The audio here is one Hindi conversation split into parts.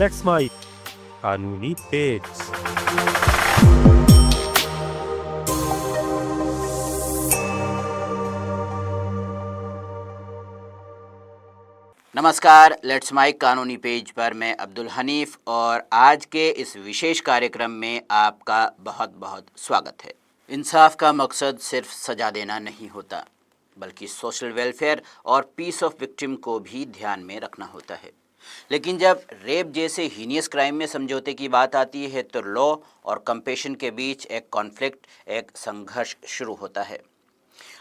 लेट्स माई कानूनी पेज। नमस्कार, लेट्स माइक कानूनी पेज पर मैं अब्दुल हनीफ और आज के इस विशेष कार्यक्रम में आपका बहुत बहुत स्वागत है। इंसाफ का मकसद सिर्फ सजा देना नहीं होता, बल्कि सोशल वेलफेयर और पीस ऑफ विक्टिम को भी ध्यान में रखना होता है। लेकिन जब रेप जैसे हीनियस क्राइम में समझौते की बात आती है तो लॉ और कंपेशन के बीच एक कॉन्फ्लिक्ट, एक संघर्ष शुरू होता है।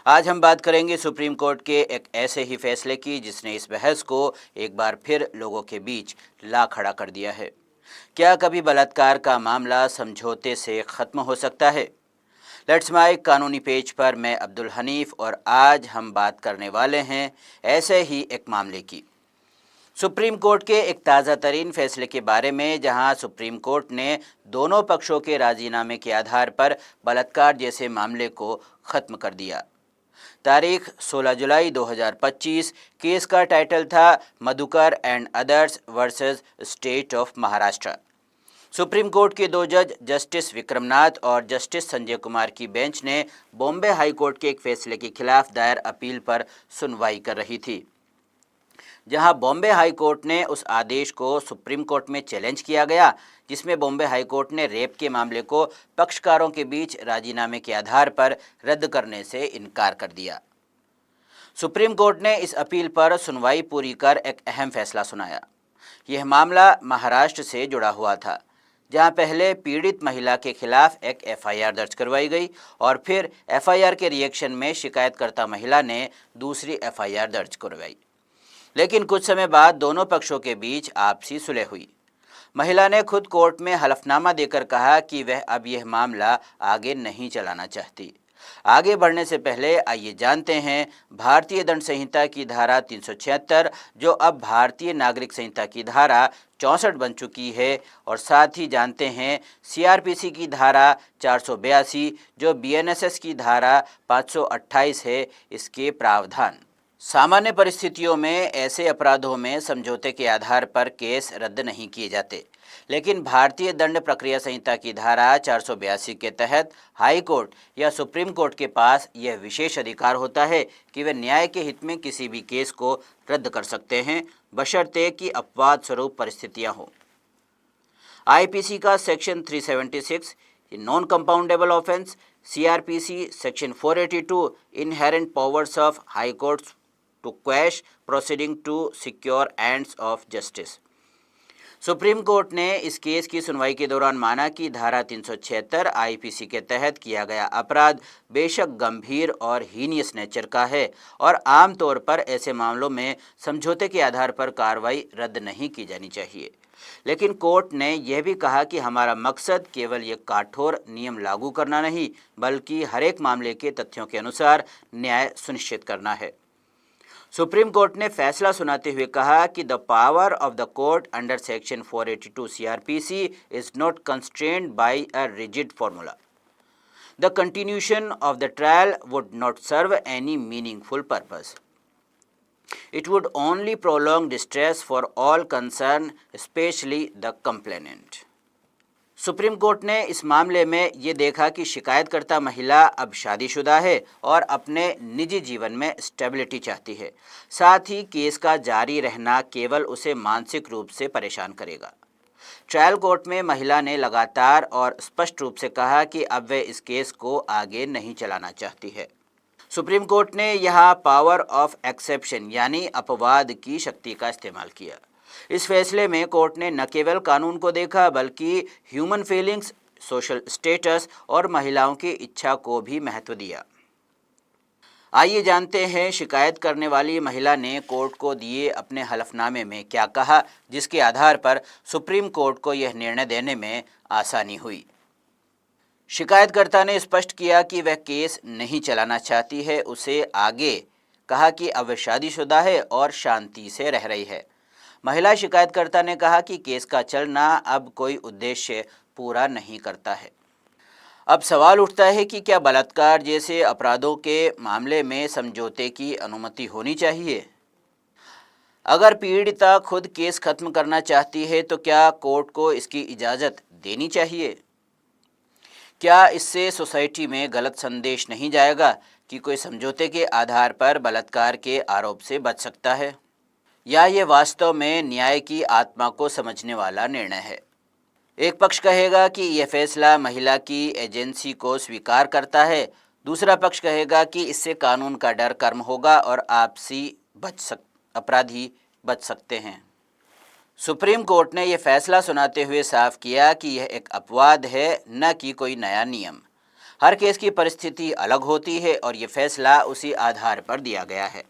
आज हम बात करेंगे सुप्रीम कोर्ट के एक ऐसे ही फैसले की जिसने इस बहस को एक बार फिर लोगों के बीच ला खड़ा कर दिया है। क्या कभी बलात्कार का मामला समझौते से ख़त्म हो सकता है? लेट्स माइक कानूनी पेज पर मैं अब्दुल हनीफ और आज हम बात करने वाले हैं ऐसे ही एक मामले की, सुप्रीम कोर्ट के एक ताज़ा तरीन फैसले के बारे में, जहां सुप्रीम कोर्ट ने दोनों पक्षों के राजीनामे के आधार पर बलात्कार जैसे मामले को ख़त्म कर दिया। तारीख 16 जुलाई 2025। केस का टाइटल था Madhukar and others versus state of Maharashtra. Supreme court के दो जज जस्टिस विक्रमनाथ और जस्टिस संजय कुमार की बेंच ने बॉम्बे हाई कोर्ट के एक फैसले के खिलाफ दायर अपील पर सुनवाई कर रही थी, जहां बॉम्बे हाई कोर्ट ने उस आदेश को सुप्रीम कोर्ट में चैलेंज किया गया जिसमें बॉम्बे हाई कोर्ट ने रेप के मामले को पक्षकारों के बीच राजीनामे के आधार पर रद्द करने से इनकार कर दिया। सुप्रीम कोर्ट ने इस अपील पर सुनवाई पूरी कर एक अहम फैसला सुनाया। यह मामला महाराष्ट्र से जुड़ा हुआ था, जहां पहले पीड़ित महिला के खिलाफ एक एफआईआर दर्ज करवाई गई और फिर एफआईआर के रिएक्शन में शिकायतकर्ता महिला ने दूसरी एफआईआर दर्ज करवाई। लेकिन कुछ समय बाद दोनों पक्षों के बीच आपसी सुलह हुई। महिला ने खुद कोर्ट में हलफनामा देकर कहा कि वह अब यह मामला आगे नहीं चलाना चाहती। आगे बढ़ने से पहले आइए जानते हैं भारतीय दंड संहिता की धारा 376, जो अब भारतीय नागरिक संहिता की धारा 64 बन चुकी है, और साथ ही जानते हैं सीआरपीसी की धारा 482, जो बीएनएसएस की धारा 528 है, इसके प्रावधान। सामान्य परिस्थितियों में ऐसे अपराधों में समझौते के आधार पर केस रद्द नहीं किए जाते, लेकिन भारतीय दंड प्रक्रिया संहिता की धारा 482 के तहत हाई कोर्ट या सुप्रीम कोर्ट के पास यह विशेष अधिकार होता है कि वे न्याय के हित में किसी भी केस को रद्द कर सकते हैं, बशर्ते कि अपवाद स्वरूप परिस्थितियां हों। आईपीसी का section 376 non compoundable offence, CrPC section 482 inherent powers of high courts to quash proceeding to secure ends of justice। Supreme court ने इस केस की सुनवाई के दौरान माना कि धारा 376 आईपीसी के तहत किया गया अपराध बेशक गंभीर और हीनियस नेचर का है और आमतौर पर ऐसे मामलों में समझौते के आधार पर कार्रवाई रद्द नहीं की जानी चाहिए। लेकिन कोर्ट ने यह भी कहा कि हमारा मकसद केवल ये कठोर नियम लागू करना नहीं, बल्कि हर एक मामले के तथ्यों के अनुसार न्याय सुनिश्चित करना है। सुप्रीम कोर्ट ने फैसला सुनाते हुए कहा कि the power of the court under section 482 CrPC is not constrained by a rigid formula. The continuation of the trial would not serve any meaningful purpose. It would only prolong distress for all concerned, especially the complainant। Supreme court ने इस मामले में ये देखा कि शिकायतकर्ता महिला अब शादीशुदा है और अपने निजी जीवन में स्टेबिलिटी चाहती है। साथ ही केस का जारी रहना केवल उसे मानसिक रूप से परेशान करेगा। ट्रायल कोर्ट में महिला ने लगातार और स्पष्ट रूप से कहा कि अब वह इस केस को आगे नहीं चलाना चाहती है। सुप्रीम कोर्ट ने यहाँ पावर ऑफ एक्सेप्शन यानी अपवाद की शक्ति का इस्तेमाल किया। इस फैसले में कोर्ट ने न केवल कानून को देखा बल्कि ह्यूमन फीलिंग्स, सोशल स्टेटस और महिलाओं की इच्छा को भी महत्व दिया। आइए जानते हैं शिकायत करने वाली महिला ने कोर्ट को दिए अपने हलफनामे में क्या कहा, जिसके आधार पर सुप्रीम कोर्ट को यह निर्णय देने में आसानी हुई। शिकायतकर्ता ने स्पष्ट किया कि वह केस नहीं चलाना चाहती है। उसे आगे कहा कि अब वह शादीशुदा है और शांति से रह रही है। महिला शिकायतकर्ता ने कहा कि केस का चलना अब कोई उद्देश्य पूरा नहीं करता है। अब सवाल उठता है कि क्या बलात्कार जैसे अपराधों के मामले में समझौते की अनुमति होनी चाहिए? अगर पीड़िता खुद केस खत्म करना चाहती है तो क्या कोर्ट को इसकी इजाज़त देनी चाहिए? क्या इससे सोसाइटी में गलत संदेश नहीं जाएगा कि कोई समझौते के आधार पर बलात्कार के आरोप से बच सकता है? या ये वास्तव में न्याय की आत्मा को समझने वाला निर्णय है? एक पक्ष कहेगा कि यह फैसला महिला की एजेंसी को स्वीकार करता है, दूसरा पक्ष कहेगा कि इससे कानून का डर कर्म होगा और अपराधी बच सकते हैं। सुप्रीम कोर्ट ने यह फैसला सुनाते हुए साफ किया कि यह एक अपवाद है, न कि कोई नया नियम। हर केस की परिस्थिति अलग होती है और ये फैसला उसी आधार पर दिया गया है।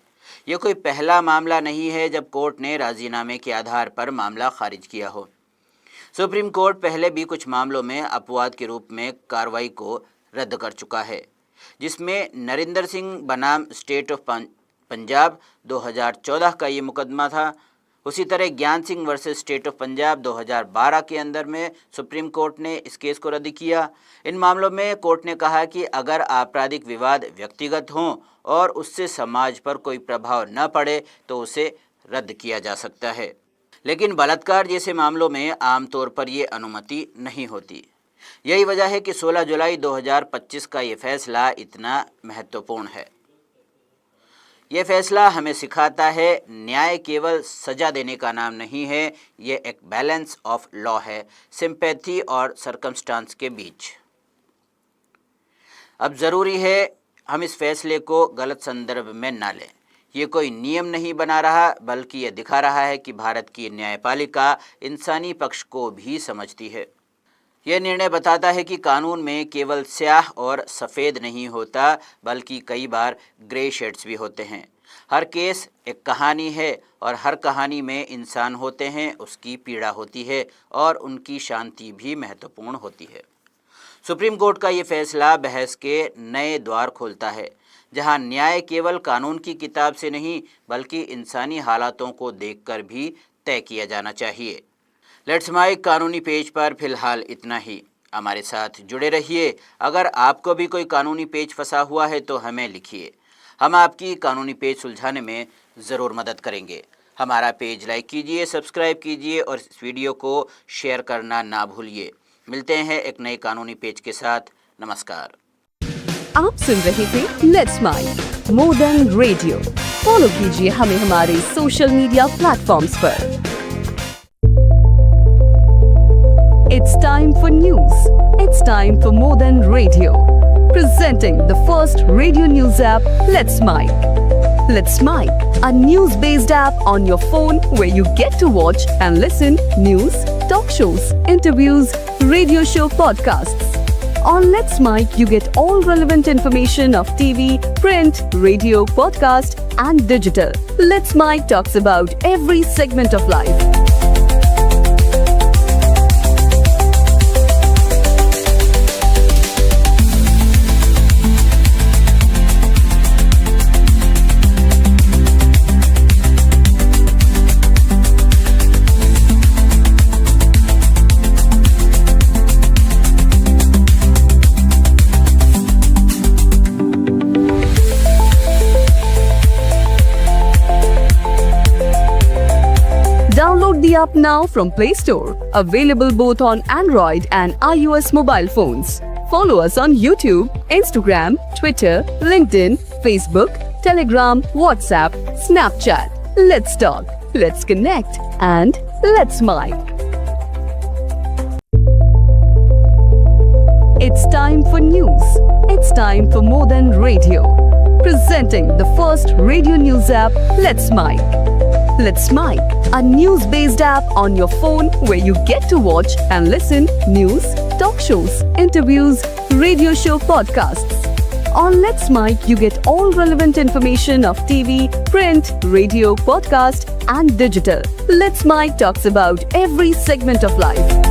ये कोई पहला मामला नहीं है जब कोर्ट ने राजीनामे के आधार पर मामला खारिज किया हो। सुप्रीम कोर्ट पहले भी कुछ मामलों में अपवाद के रूप में कार्रवाई को रद्द कर चुका है, जिसमें नरेंद्र सिंह बनाम स्टेट ऑफ पंजाब 2014 का ये मुकदमा था। उसी तरह ज्ञान Singh versus state of Punjab 2012 के अंदर में सुप्रीम कोर्ट ने इस केस को रद्द किया। इन मामलों में कोर्ट ने कहा कि अगर आपराधिक विवाद व्यक्तिगत हों और उससे समाज पर कोई प्रभाव न पड़े तो उसे रद्द किया जा सकता है, लेकिन बलात्कार जैसे मामलों में आमतौर पर ये अनुमति नहीं होती। यही वजह है कि 16 जुलाई 2025 का ये फैसला इतना महत्वपूर्ण है। ये फैसला हमें सिखाता है न्याय केवल सजा देने का नाम नहीं है, ये एक बैलेंस ऑफ लॉ है, सिंपैथी और सरकमस्टांस के बीच। अब ज़रूरी है हम इस फैसले को गलत संदर्भ में ना लें। ये कोई नियम नहीं बना रहा, बल्कि ये दिखा रहा है कि भारत की न्यायपालिका इंसानी पक्ष को भी समझती है। यह निर्णय बताता है कि कानून में केवल स्याह और सफ़ेद नहीं होता, बल्कि कई बार ग्रे शेड्स भी होते हैं। हर केस एक कहानी है और हर कहानी में इंसान होते हैं, उसकी पीड़ा होती है और उनकी शांति भी महत्वपूर्ण होती है। सुप्रीम कोर्ट का ये फैसला बहस के नए द्वार खोलता है, जहां न्याय केवल कानून की किताब से नहीं बल्कि इंसानी हालातों को देखकर भी तय किया जाना चाहिए। लेट्स माइक कानूनी पेज पर फिलहाल इतना ही। हमारे साथ जुड़े रहिए। अगर आपको भी कोई कानूनी पेज फंसा हुआ है तो हमें लिखिए, हम आपकी कानूनी पेज सुलझाने में ज़रूर मदद करेंगे। हमारा पेज लाइक कीजिए, सब्सक्राइब कीजिए और इस वीडियो को शेयर करना ना भूलिए। मिलते हैं एक नए कानूनी पेज के साथ। नमस्कार। आप सुन रहे थे let's mic more than radio. Follow कीजिए हमें हमारे सोशल मीडिया प्लेटफॉर्म्स पर। It's time for news. It's time for more than radio. Presenting the first radio news app, Let's Mic. Let's Mic, a news-based app on your phone where you get to watch and listen news, talk shows, interviews, radio show podcasts. On Let's Mic, you get all relevant information of TV, print, radio, podcast, and digital. Let's Mic talks about every segment of life. Download the app now from Play Store. Available both on Android and iOS mobile phones. Follow us on YouTube, Instagram, Twitter, LinkedIn, Facebook, Telegram, WhatsApp, Snapchat. Let's talk, let's connect, and let's mic. It's time for news. It's time for more than radio. Presenting the first radio news app, Let's Mic. Let's Mic, a news-based app on your phone where you get to watch and listen news, talk shows, interviews, radio show podcasts. On Let's Mic, you get all relevant information of TV, print, radio, podcast, and digital. Let's Mic talks about every segment of life.